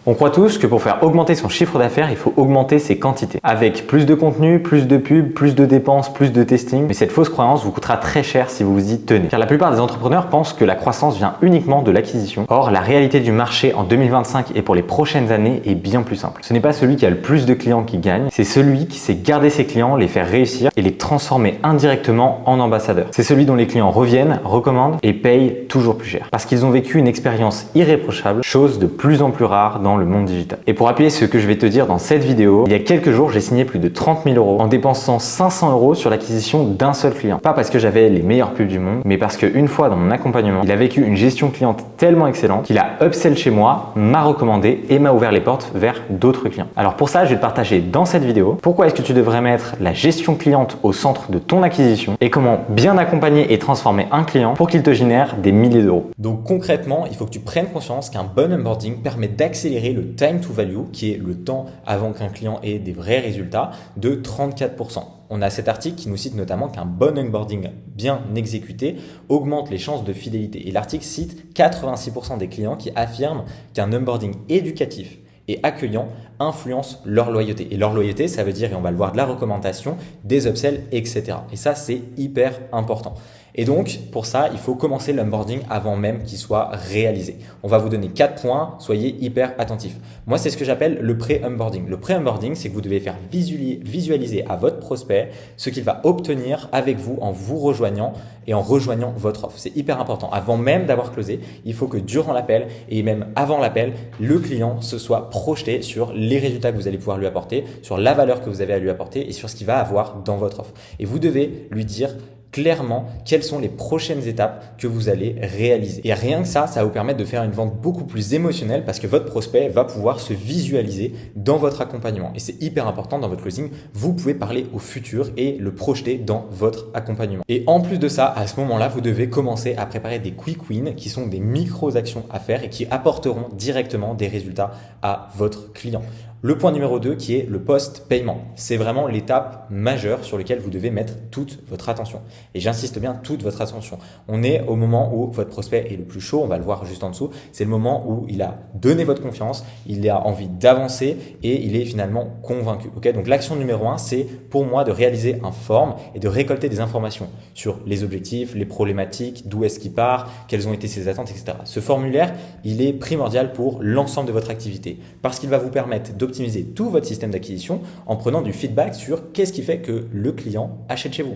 On croit tous que pour faire augmenter son chiffre d'affaires, il faut augmenter ses quantités. Avec plus de contenu, plus de pubs, plus de dépenses, plus de testing. Mais cette fausse croyance vous coûtera très cher si vous vous y tenez. Car la plupart des entrepreneurs pensent que la croissance vient uniquement de l'acquisition. Or, la réalité du marché en 2025 et pour les prochaines années est bien plus simple. Ce n'est pas celui qui a le plus de clients qui gagne, c'est celui qui sait garder ses clients, les faire réussir et les transformer indirectement en ambassadeurs. C'est celui dont les clients reviennent, recommandent et payent toujours plus cher. Parce qu'ils ont vécu une expérience irréprochable, chose de plus en plus rare dans le monde digital. Et pour appuyer ce que je vais te dire dans cette vidéo, il y a quelques jours, j'ai signé plus de 30 000 € en dépensant 500 € sur l'acquisition d'un seul client. Pas parce que j'avais les meilleures pubs du monde, mais parce qu'une fois dans mon accompagnement, il a vécu une gestion cliente tellement excellente qu'il a upsell chez moi, m'a recommandé et m'a ouvert les portes vers d'autres clients. Alors pour ça, je vais te partager dans cette vidéo pourquoi est-ce que tu devrais mettre la gestion cliente au centre de ton acquisition et comment bien accompagner et transformer un client pour qu'il te génère des milliers d'euros. Donc concrètement, il faut que tu prennes conscience qu'un bon onboarding permet d'accélérer le time to value, qui est le temps avant qu'un client ait des vrais résultats, de 34%. On a cet article qui nous cite notamment qu'un bon onboarding bien exécuté augmente les chances de fidélité. Et l'article cite 86% des clients qui affirment qu'un onboarding éducatif et accueillant influence leur loyauté. Et leur loyauté, ça veut dire, et on va le voir, de la recommandation, des upsells, etc. Et ça, c'est hyper important. Et donc, pour ça, il faut commencer l'onboarding avant même qu'il soit réalisé. On va vous donner 4 points, soyez hyper attentifs. Moi, c'est ce que j'appelle le pré-onboarding. Le pré-onboarding, c'est que vous devez faire visualiser à votre prospect ce qu'il va obtenir avec vous en vous rejoignant et en rejoignant votre offre. C'est hyper important. Avant même d'avoir closé, il faut que durant l'appel et même avant l'appel, le client se soit projeté sur les résultats que vous allez pouvoir lui apporter, sur la valeur que vous avez à lui apporter et sur ce qu'il va avoir dans votre offre. Et vous devez lui dire clairement quelles sont les prochaines étapes que vous allez réaliser. Et rien que ça va vous permettre de faire une vente beaucoup plus émotionnelle parce que votre prospect va pouvoir se visualiser dans votre accompagnement. Et c'est hyper important dans votre closing. Vous pouvez parler au futur et le projeter dans votre accompagnement. Et en plus de ça, à ce moment-là, vous devez commencer à préparer des quick wins qui sont des micro-actions à faire et qui apporteront directement des résultats à votre client. Le point numéro 2 qui est le post-paiement. C'est vraiment l'étape majeure sur laquelle vous devez mettre toute votre attention. Et j'insiste bien, toute votre attention. On est au moment où votre prospect est le plus chaud, on va le voir juste en dessous. C'est le moment où il a donné votre confiance, il a envie d'avancer et il est finalement convaincu. Okay, donc l'action numéro 1, c'est pour moi de réaliser un form et de récolter des informations sur les objectifs, les problématiques, d'où est-ce qu'il part, quelles ont été ses attentes, etc. Ce formulaire, il est primordial pour l'ensemble de votre activité parce qu'il va vous permettre d'optimiser tout votre système d'acquisition en prenant du feedback sur qu'est-ce qui fait que le client achète chez vous.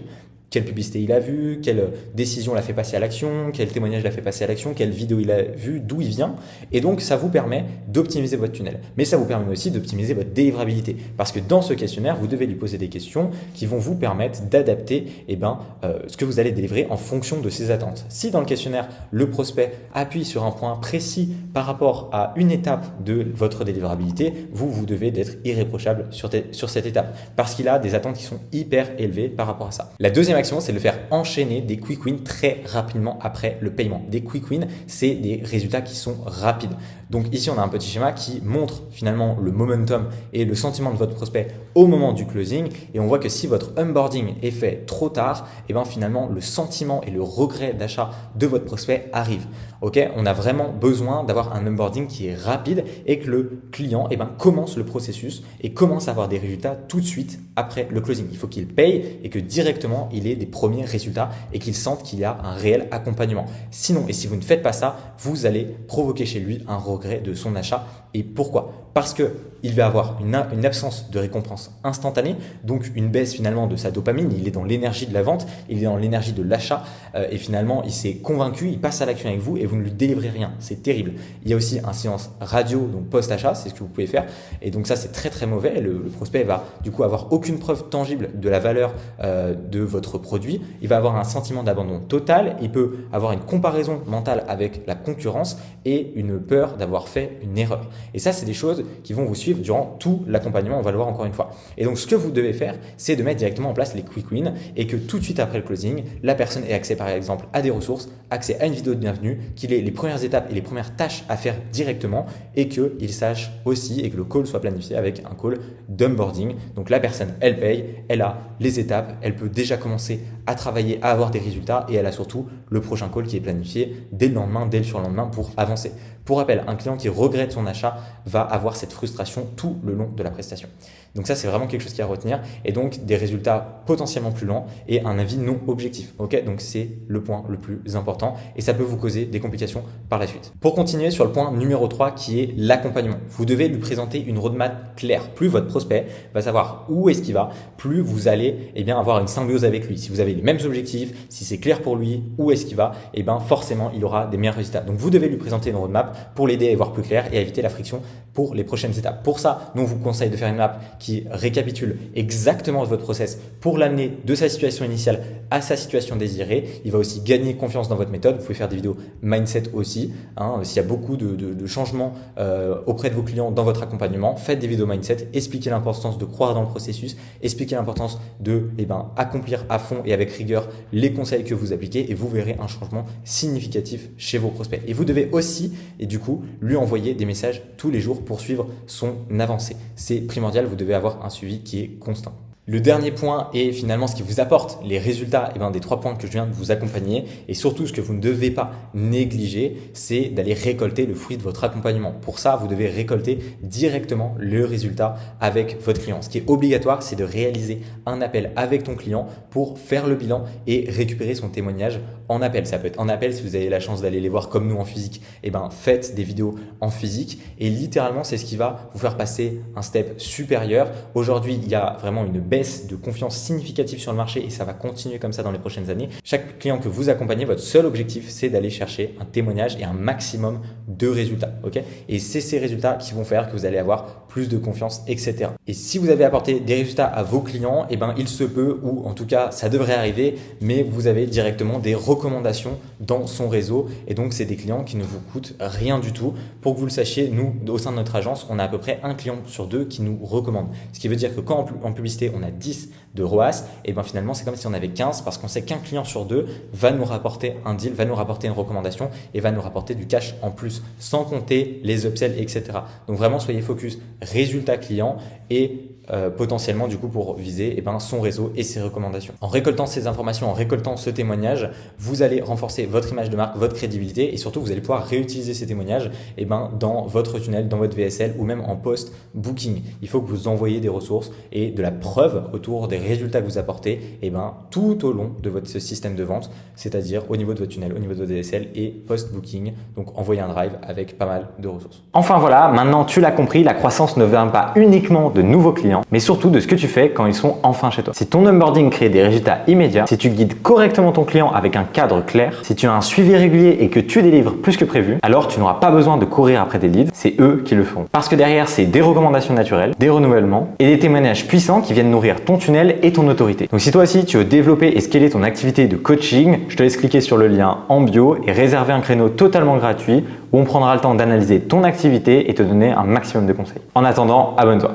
Quelle publicité il a vu, quelle décision l'a fait passer à l'action, quel témoignage l'a fait passer à l'action, quelle vidéo il a vu, d'où il vient. Et donc, ça vous permet d'optimiser votre tunnel. Mais ça vous permet aussi d'optimiser votre délivrabilité. Parce que dans ce questionnaire, vous devez lui poser des questions qui vont vous permettre d'adapter ce que vous allez délivrer en fonction de ses attentes. Si dans le questionnaire, le prospect appuie sur un point précis par rapport à une étape de votre délivrabilité, vous devez d'être irréprochable sur cette étape. Parce qu'il a des attentes qui sont hyper élevées par rapport à ça. La deuxième action, c'est de le faire enchaîner des quick wins très rapidement après le paiement. Des quick wins, c'est des résultats qui sont rapides. Donc ici, on a un petit schéma qui montre finalement le momentum et le sentiment de votre prospect au moment du closing. Et on voit que si votre onboarding est fait trop tard, finalement, le sentiment et le regret d'achat de votre prospect arrivent. On a vraiment besoin d'avoir un onboarding qui est rapide et que le client commence le processus et commence à avoir des résultats tout de suite après le closing. Il faut qu'il paye et que directement, il ait des premiers résultats et qu'il sente qu'il y a un réel accompagnement. Sinon, et si vous ne faites pas ça, vous allez provoquer chez lui un regret de son achat. Et pourquoi ? Parce qu'il va avoir une absence de récompense instantanée, donc une baisse finalement de sa dopamine. Il est dans l'énergie de la vente, il est dans l'énergie de l'achat et finalement il s'est convaincu, il passe à l'action avec vous et vous ne lui délivrez rien. C'est terrible. Il y a aussi un silence radio, donc post-achat, c'est ce que vous pouvez faire. Et donc ça, c'est très très mauvais. Le prospect va du coup avoir aucune preuve tangible de la valeur de votre produit. Il va avoir un sentiment d'abandon total. Il peut avoir une comparaison mentale avec la concurrence et une peur d'avoir fait une erreur. Et ça, c'est des choses qui vont vous suivre durant tout l'accompagnement, on va le voir encore une fois. Et donc, ce que vous devez faire, c'est de mettre directement en place les quick wins et que tout de suite après le closing, la personne ait accès par exemple à des ressources, accès à une vidéo de bienvenue, qu'il ait les premières étapes et les premières tâches à faire directement et qu'il sache aussi et que le call soit planifié avec un call d'onboarding. Donc, la personne, elle paye, elle a les étapes, elle peut déjà commencer à travailler, à avoir des résultats et elle a surtout le prochain call qui est planifié dès le lendemain, dès le surlendemain pour avancer. Pour rappel, un client qui regrette son achat, achat va avoir cette frustration tout le long de la prestation. Donc ça, c'est vraiment quelque chose qui à retenir et donc des résultats potentiellement plus lents et un avis non objectif. Ok, donc c'est le point le plus important et ça peut vous causer des complications par la suite. Pour continuer sur le point numéro 3 qui est l'accompagnement, vous devez lui présenter une roadmap claire. Plus votre prospect va savoir où est-ce qu'il va, plus vous allez avoir une symbiose avec lui. Si vous avez les mêmes objectifs, si c'est clair pour lui où est-ce qu'il va, forcément il aura des meilleurs résultats. Donc vous devez lui présenter une roadmap pour l'aider à y voir plus clair et à éviter la friction pour les prochaines étapes. Pour ça, nous on vous conseille de faire une map qui récapitule exactement votre process pour l'amener de sa situation initiale à sa situation désirée. Il va aussi gagner confiance dans votre méthode. Vous pouvez faire des vidéos mindset aussi. S'il y a beaucoup de changements auprès de vos clients dans votre accompagnement, faites des vidéos mindset, expliquez l'importance de croire dans le processus, expliquez l'importance de accomplir à fond et avec rigueur les conseils que vous appliquez et vous verrez un changement significatif chez vos prospects. Et vous devez aussi, lui envoyer des messages tous les jours pour suivre son avancée. C'est primordial, vous devez avoir un suivi qui est constant. Le dernier point est finalement ce qui vous apporte les résultats des 3 points que je viens de vous accompagner et surtout ce que vous ne devez pas négliger, c'est d'aller récolter le fruit de votre accompagnement. Pour ça, vous devez récolter directement le résultat avec votre client. Ce qui est obligatoire, c'est de réaliser un appel avec ton client pour faire le bilan et récupérer son témoignage en appel. Ça peut être en appel si vous avez la chance d'aller les voir comme nous en physique, faites des vidéos en physique et littéralement c'est ce qui va vous faire passer un step supérieur. Aujourd'hui, il y a vraiment une baisse de confiance significative sur le marché et ça va continuer comme ça dans les prochaines années. Chaque client que vous accompagnez, votre seul objectif, c'est d'aller chercher un témoignage et un maximum de résultats. Okay, et c'est ces résultats qui vont faire que vous allez avoir plus de confiance, etc. Et si vous avez apporté des résultats à vos clients, il se peut, ou en tout cas ça devrait arriver, mais vous avez directement des recommandations dans son réseau et donc c'est des clients qui ne vous coûtent rien du tout. Pour que vous le sachiez, nous, au sein de notre agence, on a à peu près un client sur 2 qui nous recommande. Ce qui veut dire que quand en publicité, on a 10 de ROAS, finalement, c'est comme si on avait 15 parce qu'on sait qu'un client sur 2 va nous rapporter un deal, va nous rapporter une recommandation et va nous rapporter du cash en plus, sans compter les upsells, etc. Donc vraiment, soyez focus résultat client et potentiellement du coup pour viser son réseau et ses recommandations. En récoltant ces informations, en récoltant ce témoignage, vous allez renforcer votre image de marque, votre crédibilité et surtout vous allez pouvoir réutiliser ces témoignages dans votre tunnel, dans votre VSL ou même en post-booking. Il faut que vous envoyiez des ressources et de la preuve autour des résultats que vous apportez tout au long de votre système de vente, c'est-à-dire au niveau de votre tunnel, au niveau de votre VSL et post-booking. Donc envoyez un drive avec pas mal de ressources. Enfin voilà, maintenant tu l'as compris, la croissance ne vient pas uniquement de nouveaux clients, mais surtout de ce que tu fais quand ils sont enfin chez toi. Si ton onboarding crée des résultats immédiats, si tu guides correctement ton client avec un cadre clair, si tu as un suivi régulier et que tu délivres plus que prévu, alors tu n'auras pas besoin de courir après tes leads, c'est eux qui le feront. Parce que derrière, c'est des recommandations naturelles, des renouvellements et des témoignages puissants qui viennent nourrir ton tunnel et ton autorité. Donc si toi aussi tu veux développer et scaler ton activité de coaching, je te laisse cliquer sur le lien en bio et réserver un créneau totalement gratuit où on prendra le temps d'analyser ton activité et te donner un maximum de conseils. En attendant, abonne-toi.